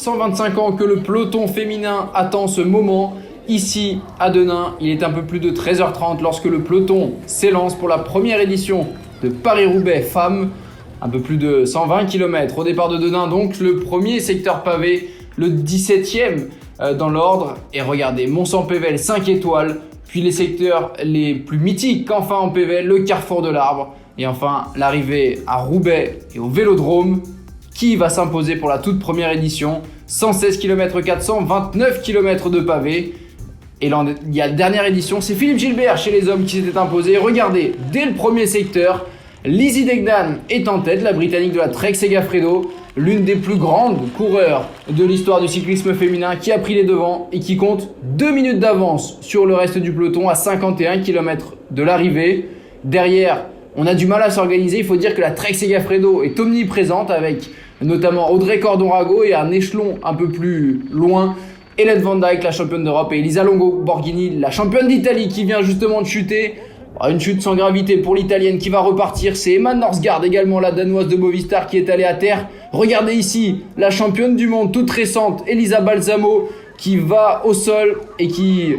125 ans que le peloton féminin attend ce moment. Ici, à Denain, il est un peu plus de 13h30 lorsque le peloton s'élance pour la première édition de Paris-Roubaix femmes. Un peu plus de 120 km au départ de Denain, donc le premier secteur pavé, le 17e dans l'ordre. Et regardez, Mont-Saint-Pével 5 étoiles, puis les secteurs les plus mythiques qu'enfin en Pével, le carrefour de l'Arbre. Et enfin, l'arrivée à Roubaix et au Vélodrome, qui va s'imposer pour la toute première édition. 116 km 400, 29 km de pavés. Et là, il y a la dernière édition, c'est Philippe Gilbert chez les hommes qui s'était imposé. Regardez, dès le premier secteur, Lizzie Deignan est en tête, la Britannique de la Trek Segafredo, l'une des plus grandes coureurs de l'histoire du cyclisme féminin, qui a pris les devants et qui compte 2 minutes d'avance sur le reste du peloton à 51 km de l'arrivée. Derrière, on a du mal à s'organiser. Il faut dire que la Trek Segafredo est omniprésente avec notamment Audrey Cordon-Rago et un échelon un peu plus loin, Hélène Van Dijk, la championne d'Europe, et Elisa Longo Borghini, la championne d'Italie qui vient justement de chuter. Une chute sans gravité pour l'italienne qui va repartir. C'est Emma Norsgaard également, la danoise de Movistar, qui est allée à terre. Regardez ici la championne du monde toute récente, Elisa Balsamo, qui va au sol et qui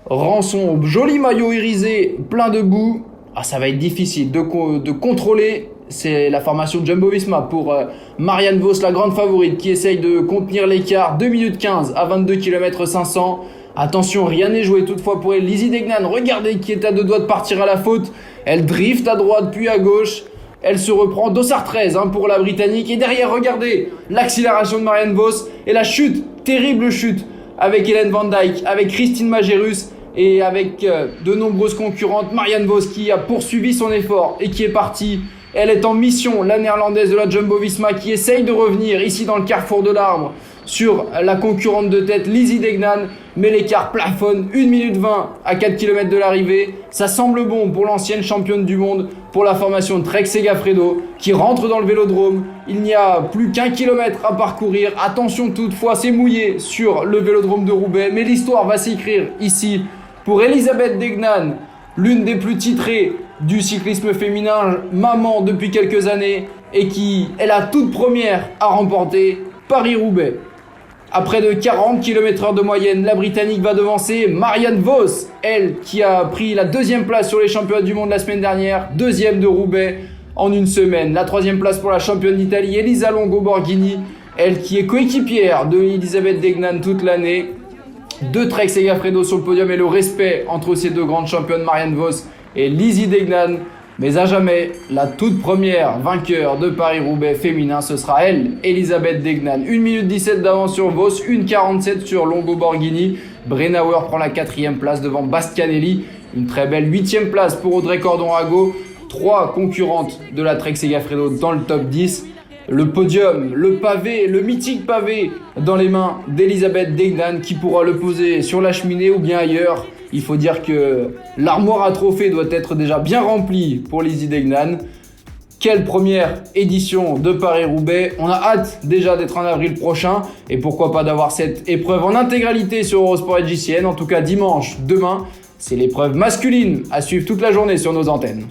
rend son joli maillot irisé plein de boue. Ça va être difficile de contrôler. C'est la formation Jumbo-Visma pour Marianne Vos, la grande favorite, qui essaye de contenir l'écart. 2 minutes 15 à 22 km 500. Attention, rien n'est joué toutefois pour elle. Lizzie Deignan, regardez, qui est à 2 doigts de partir à la faute. Elle drift à droite puis à gauche. Elle se reprend. Dossard 13 pour la Britannique. Et derrière, regardez, l'accélération de Marianne Vos et la chute, terrible chute, avec Hélène Van Dijk, avec Christine Majerus et avec de nombreuses concurrentes. Marianne Vos qui a poursuivi son effort et qui est partie. Elle est en mission, la néerlandaise de la Jumbo-Visma, qui essaye de revenir ici dans le carrefour de l'Arbre sur la concurrente de tête Lizzie Deignan, mais l'écart plafonne. 1 minute 20 à 4 km de l'arrivée. Ça semble bon pour l'ancienne championne du monde, pour la formation Trek Segafredo, qui rentre dans le Vélodrome. Il n'y a plus qu'1 kilomètre à parcourir. Attention toutefois, c'est mouillé sur le Vélodrome de Roubaix, mais l'histoire va s'écrire ici pour Elisabeth Deignan, l'une des plus titrées du cyclisme féminin, maman depuis quelques années, et qui est la toute première à remporter Paris-Roubaix. À près de 40 km/h de moyenne, la Britannique va devancer Marianne Vos, elle qui a pris la 2e place sur les championnats du monde la semaine dernière, 2e de Roubaix en une semaine. La 3e place pour la championne d'Italie, Elisa Longo Borghini, elle qui est coéquipière de Elisabeth Deignan toute l'année. 2 Trek Segafredo sur le podium, et le respect entre ces deux grandes championnes, Marianne Vos et Lizzie Deignan. Mais à jamais, la toute première vainqueur de Paris-Roubaix féminin, ce sera elle, Elisabeth Deignan. 1 minute 17 d'avance sur Vos, 1,47 sur Longo Borghini. Brennauer prend la 4e place devant Bastianelli. Une très belle 8e place pour Audrey Cordon-Rago. 3 concurrentes de la Trek Segafredo dans le top 10. Le podium, le pavé, le mythique pavé dans les mains d'Elisabeth Deignan, qui pourra le poser sur la cheminée ou bien ailleurs. Il faut dire que l'armoire à trophées doit être déjà bien remplie pour Lizzie Deignan. Quelle première édition de Paris-Roubaix. On a hâte déjà d'être en avril prochain, et pourquoi pas d'avoir cette épreuve en intégralité sur Eurosport et JCN. En tout cas, dimanche, demain, c'est l'épreuve masculine à suivre toute la journée sur nos antennes.